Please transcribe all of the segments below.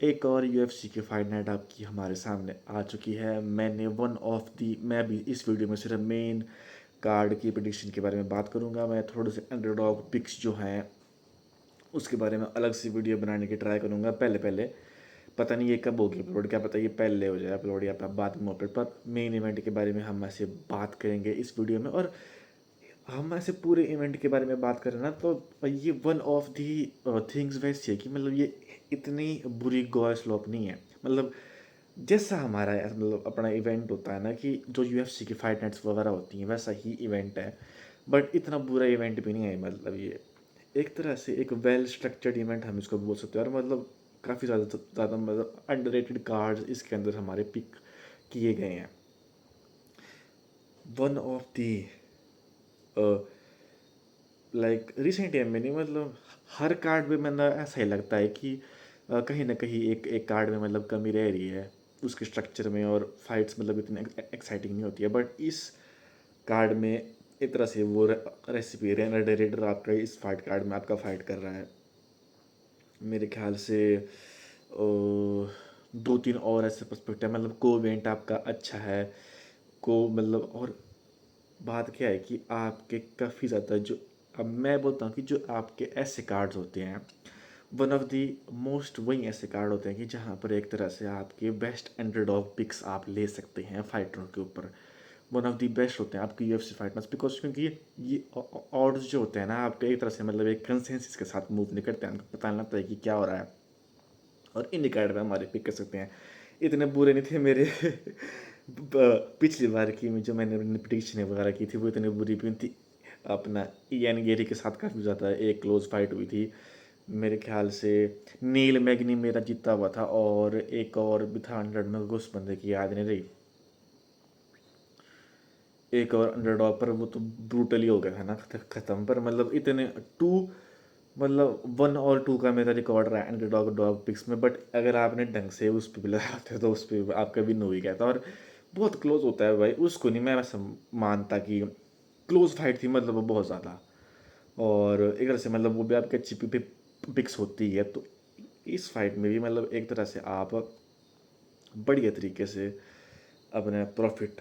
एक और यूएफसी की फाइट नाइट आपकी हमारे सामने आ चुकी है। मैं भी इस वीडियो में सिर्फ मेन कार्ड की प्रेडिक्शन के बारे में बात करूंगा। मैं थोड़े से अंडरडॉग पिक्स जो हैं उसके बारे में अलग से वीडियो बनाने की ट्राई करूंगा। पहले पहले पता नहीं ये कब होगी अपलोड, क्या पता ये पहले हो जाए अपलोड या बाद में अपलोड, पर मेन इवेंट के बारे में हम ऐसे बात करेंगे इस वीडियो में। और हम ऐसे पूरे इवेंट के बारे में बात करें ना, तो ये वन ऑफ दी थिंग्स वैसी है कि मतलब ये इतनी बुरी गॉय स्लॉप नहीं है। मतलब जैसा हमारा मतलब अपना इवेंट होता है ना, कि जो यूएफसी की फाइट नाइट्स वगैरह होती हैं वैसा ही इवेंट है। बट इतना बुरा इवेंट भी नहीं है। मतलब ये एक तरह से एक वेल स्ट्रक्चर्ड इवेंट हम इसको बोल सकते हैं। और मतलब काफ़ी ज़्यादा मतलब अंडररेटेड कार्ड्स इसके अंदर हमारे पिक किए गए हैं। One of the like recent time में नहीं, मतलब हर कार्ड में मतलब ऐसा ही लगता है कि कहीं ना कहीं एक एक कार्ड में मतलब कमी रह रही है उसके स्ट्रक्चर में, और फाइट्स मतलब इतनी एक्साइटिंग नहीं होती है। बट इस कार्ड में एक तरह से वो रेसिपी रेडर आपका इस फाइट कार्ड में आपका फाइट कर रहा है। मेरे ख्याल से दो तीन और ऐसे पर्सपेक्टिव, मतलब को इवेंट आपका अच्छा है को मतलब। और बात क्या है कि आपके काफ़ी ज़्यादा जो, अब मैं बोलता हूँ कि जो आपके ऐसे कार्ड्स होते हैं वन ऑफ दी मोस्ट, वही ऐसे कार्ड होते हैं कि जहाँ पर एक तरह से आपके बेस्ट अंडरडॉग पिक्स आप ले सकते हैं फाइटरों के ऊपर। वन ऑफ दी बेस्ट होते हैं आपके यूएफसी फाइटर्स, बिकॉज क्योंकि ये ऑड्स जो होते हैं ना आपके एक तरह से मतलब एक कंसेंसस के साथ मूव नहीं करते हैं, हमको पता नहीं लगता है कि क्या हो रहा है। और इन कार्ड में हमारे पिक कर सकते हैं। इतने बुरे नहीं थे मेरे पिछली बार की जो मैंने प्रिडिक्शन वगैरह की थी वो इतनी बुरी भी नहीं थी। अपना ईएन गेरी के साथ काफ़ी ज़्यादा एक क्लोज फाइट हुई थी। मेरे ख्याल से नील मैगनी मेरा जीता हुआ था, और एक और भी था 100 में, उस बंदे की याद नहीं रही। एक और अंडरडॉग पर वो तो ब्रूटली हो गया था ना ख़त्म। पर मतलब इतने टू, मतलब 1 और 2 का मेरा रिकॉर्ड रहा है अंडरडॉग डॉग पिक्स में। बट अगर आपने ढंग से उस पर भी लगाते तो उस पर आपका विन हो ही गया था। और बहुत क्लोज होता है भाई, उसको नहीं मैं वैसे मानता कि क्लोज फाइट थी, मतलब वो बहुत ज़्यादा। और एक तरह से मतलब वो भी आपके अच्छी पिक्स होती है। तो इस फाइट में भी मतलब एक तरह से आप बढ़िया तरीके से अपने प्रॉफिट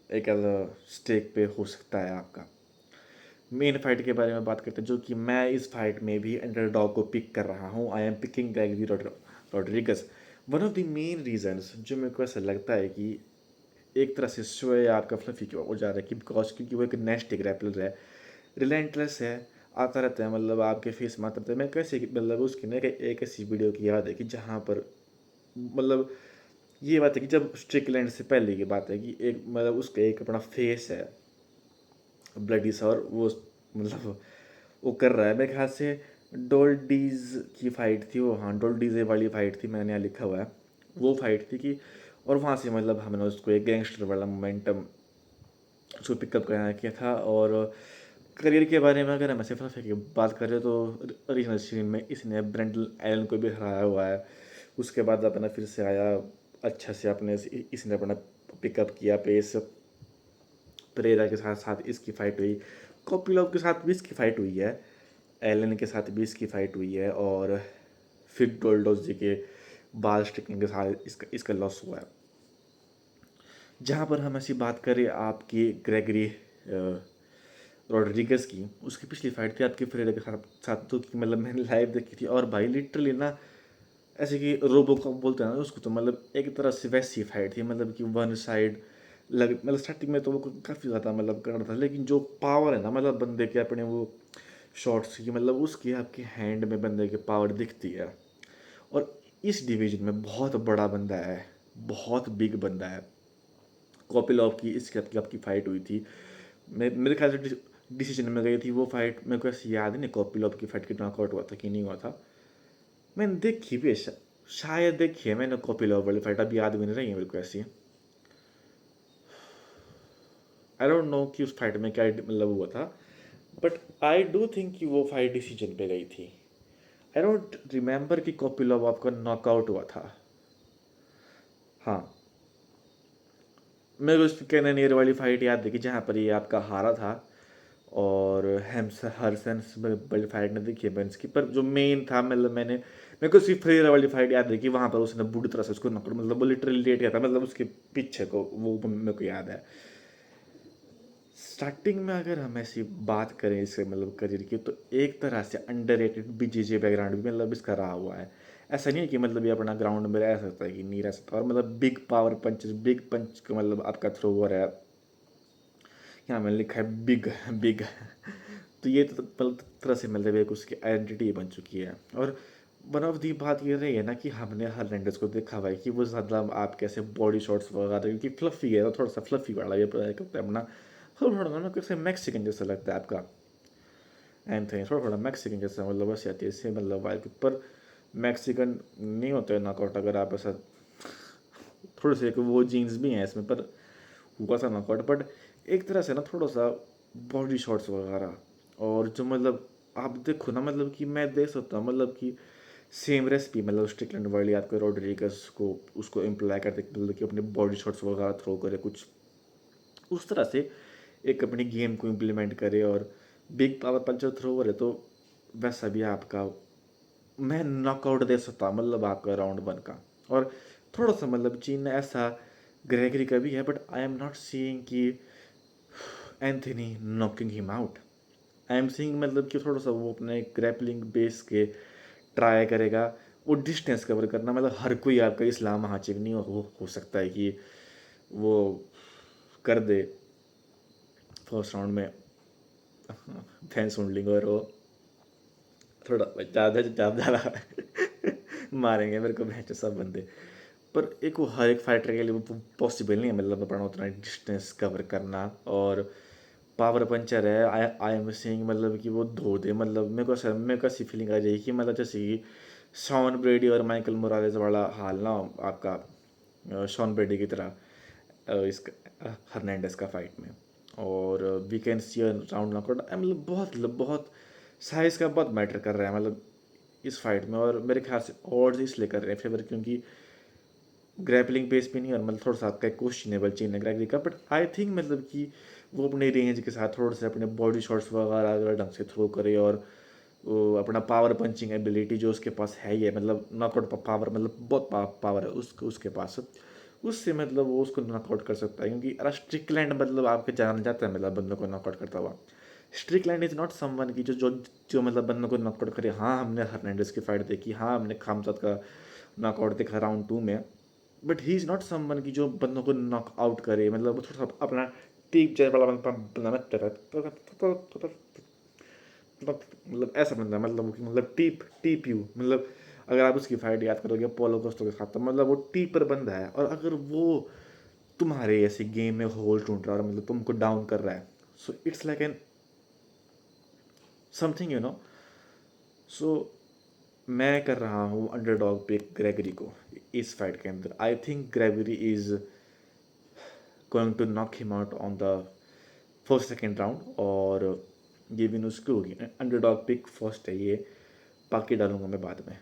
एक एज स्टेक पे हो सकता है आपका। मेन फाइट के बारे में बात करते हैं, जो कि मैं इस फाइट में भी अंडरडॉग को पिक कर रहा हूँ। I am picking Gregory Rodrigues. One of the main reasons जो मेरे को ऐसा लगता है कि एक तरह से शो है आपका फ्लफी की ओर जा रहा है, कि बिकॉज क्योंकि वो एक नेस्टिक रैपलर है, रिलेंटलेस है, आता रहता है, मतलब आपके फेस में आता रहता है। मैं कैसे मतलब उसकी ना एक ऐसी वीडियो की याद है कि जहाँ पर मतलब ये बात है कि जब स्ट्रिकलैंड से पहले की बात है कि एक मतलब उसका एक अपना फेस है ब्लडी सा, और वो मतलब वो कर रहा है। मेरे ख्याल से डोल्डीज की फ़ाइट थी वो, हाँ डोल्डीजे वाली फ़ाइट थी, मैंने यहाँ लिखा हुआ है वो फाइट थी कि। और वहाँ से मतलब हमने उसको एक गैंगस्टर वाला मोमेंटम उसको पिकअप करना किया था। और करियर के बारे में अगर हम ऐसे फलसफे की बात करें तो ओरिजिनल सीरीज में इसने ब्रेंडल एलन को भी हराया हुआ है। उसके बाद अपना फिर से आया अच्छा से, अपने इसने अपना पिकअप किया पेस। परेरा के साथ साथ इसकी फ़ाइट हुई, कॉपिलॉव के साथ भी इसकी फ़ाइट हुई है, एलन के साथ भी इसकी फ़ाइट हुई है, और फिर डोल्डोज जी के बाल स्टिकिंग के साथ इसका इसका लॉस हुआ है। जहाँ पर हम ऐसी बात करें आपकी ग्रेगरी रॉड्रिगस की, उसकी पिछली फाइट थी आपकी फेरेरा के साथ तो कि मतलब मैंने लाइव देखी थी। और भाई लिटरली ना ऐसे कि रोबो कॉप बोलते हैं ना उसको, तो मतलब एक तरह से वैसी फाइट थी, मतलब कि वन साइड लग, मतलब स्टार्टिंग में तो वो काफ़ी ज़्यादा मतलब कर रहा था, लेकिन जो पावर है ना मतलब बंदे के अपने वो शॉट्स की, मतलब उसकी आपके हैंड में बंदे की पावर दिखती है। और इस डिवीजन में बहुत बड़ा बंदा है, बहुत बिग बंदा है। कॉपिलॉव की इसके आपकी आपकी फ़ाइट हुई थी, मेरे ख्याल से डिसीजन में गई थी वो फाइट। मेरे को ऐसे याद नहीं कॉपिलॉव की फाइट कितना नॉकआउट हुआ था कि नहीं हुआ था। मैंने देखी भी है, शायद देखी है मैंने कॉपिलॉव वाली फाइट, अब याद भी नहीं रही है मेरे को ऐसी। आई डोंट नो कि उस फाइट में क्या मतलब हुआ था, बट आई डू थिंक कि वो फाइट डिसीजन पे गई थी। आई डोंट रिमेंबर कि कॉपिलॉव आपका नॉकआउट हुआ था। हाँ, मेरे को उस कैननियर वाली फाइट याद थी कि जहाँ पर ये आपका हारा था। और हेम्स हरसेंस बड़ी फाइट नहीं देखी है बेंस की, पर जो मेन था मतलब मैंने मेरे को सिर्फ फ्रेरा वाली फाइट याद है कि वहाँ पर उसने बुरी तरह से उसको नॉकआउट, मतलब वो लिटरली लेट गया था, मतलब उसके पीछे को वो मेरे को याद है। स्टार्टिंग में अगर हम ऐसी बात करें इसके मतलब करियर की, तो एक तरह से अंडररेटेड बीजीजे बैकग्राउंड भी मतलब इसका रहा हुआ है। ऐसा नहीं है कि मतलब ये अपना ग्राउंड में रह सकता है कि नहीं रह सकता, और मतलब बिग पावर पंचेस, बिग पंच का मतलब आपका थ्रोवर है, यहाँ मैंने लिखा है बिग बिग। तो ये तो मतलब तरह से मतलब एक उसकी आइडेंटिटी बन चुकी है। और वन ऑफ दी बात ये रही है ना कि हमने हर्नांडेज को देखा हुआ है कि वो ज़्यादा आप कैसे बॉडी शॉट्स वगैरह, क्योंकि फ्लफी है तो थोड़ा सा फ्लफी वाला ये करता है अपना, थोड़ा थोड़ा ना कैसे मैक्सिकन जैसा लगता है आपका एंथनी, थोड़ा थोड़ा मैक्सिकन जैसा, मतलब वैसे आती है इससे मतलब वाइब पर। मैक्सिकन नहीं होते नॉकआउट अगर आप ऐसा, थोड़े से वो जीन्स भी हैं इसमें, पर हुआ सा नॉकआउट, बट एक तरह से ना थोड़ा सा बॉडी शॉट्स वगैरह, और जो मतलब आप देखो ना, मतलब कि मैं देख सकता हूँ मतलब कि सेम रेसिपी मतलब स्ट्रिकलैंड वाली आपको रोड्रिगस को उसको इम्प्लाई करते, मतलब कि अपने बॉडी शॉट्स वगैरह थ्रो करे कुछ उस तरह से एक अपनी गेम को इम्प्लीमेंट करे। और बिग पावर पंचर थ्रोवर है तो वैसा भी आपका मैं नॉकआउट दे सकता हूँ मतलब आपका राउंड वन का। और थोड़ा सा मतलब चीन ने ऐसा ग्रेगरी का भी है, but I am not seeing कि Anthony knocking him out. I am seeing मतलब कि थोड़ा सा वो अपने ग्रैपलिंग बेस के ट्राई करेगा, वो डिस्टेंस कवर करना, मतलब हर कोई आपका इस्लाम महाचिव नहीं हो सकता है कि वो कर दे फर्स्ट राउंड में फैंस होल्डिंग, और वो थोड़ा ज़्यादा ज़्यादा मारेंगे मेरे को भैंस सब बंदे। पर एक वो हर एक फाइटर के लिए वो पॉसिबल नहीं है, मतलब अपना उतना डिस्टेंस कवर करना। और पावर पंचर है, आई एम सेइंग मतलब कि वो धो दे, मतलब मेरे को ऐसी फीलिंग आ जाएगी कि मतलब जैसे कि शॉन ब्रेडी और माइकल मोरालेस वाला हाल ना आपका शॉन ब्रेडी की तरह इस हर्नांडेस का फाइट में। और we can see round knockout, मतलब बहुत साइज़ का बहुत मैटर कर रहा है मतलब इस फाइट में। और मेरे ख्याल से ऑड्स इसलिए कर रहे हैं फेवर क्योंकि ग्रैपलिंग पेस पे नहीं, और मतलब थोड़ा सा आपका क्वेश्चनेबल चीन है ग्रैगरी का, बट आई थिंक मतलब कि वो अपने रेंज के साथ थोड़ा सा अपने बॉडी शॉट्स वगैरह अगर ढंग से थ्रो करे, और वो अपना पावर पंचिंग एबिलिटी जो उसके पास है ही है, मतलब नॉकआउट पावर मतलब बहुत पावर है उसके पास, उससे मतलब वो उसको नॉकआउट कर सकता है। क्योंकि अरे स्ट्रिकलैंड मतलब आपके जान जाता है मतलब बंदों को नॉकआउट करता हुआ। स्ट्रिकलैंड इज़ नॉट समवन की जो मतलब बंदों को नॉकआउट करे। हाँ हमने हर्नांडेस की फाइट देखी, हाँ हमने खामजाद का नॉकआउट देखा राउंड 2 में, but he is not someone की जो बंदों को नॉक आउट करे, मतलब वो थोड़ा सा अपना टीप जैसे वाला बंदा मतलब ऐसा बंदा है, मतलब टीप टीप यू, मतलब अगर आप उसकी फाइट याद करोगे पोलो कोस्टो के साथ, तो मतलब वो टीपर बंदा है। और अगर वो तुम्हारे ऐसे गेम में होल ढूंढ रहा है और मतलब तुमको डाउन कर रहा है, so it's like an something so मैं कर रहा हूँ अंडरडॉग पे ग्रेगरी को इस फाइट के अंदर। I think Gregory is going to knock him out on the first second round, और ये विन उसकी होगी। अंडरडॉग पिक फर्स्ट है ये, बाकी डालूंगा मैं बाद में।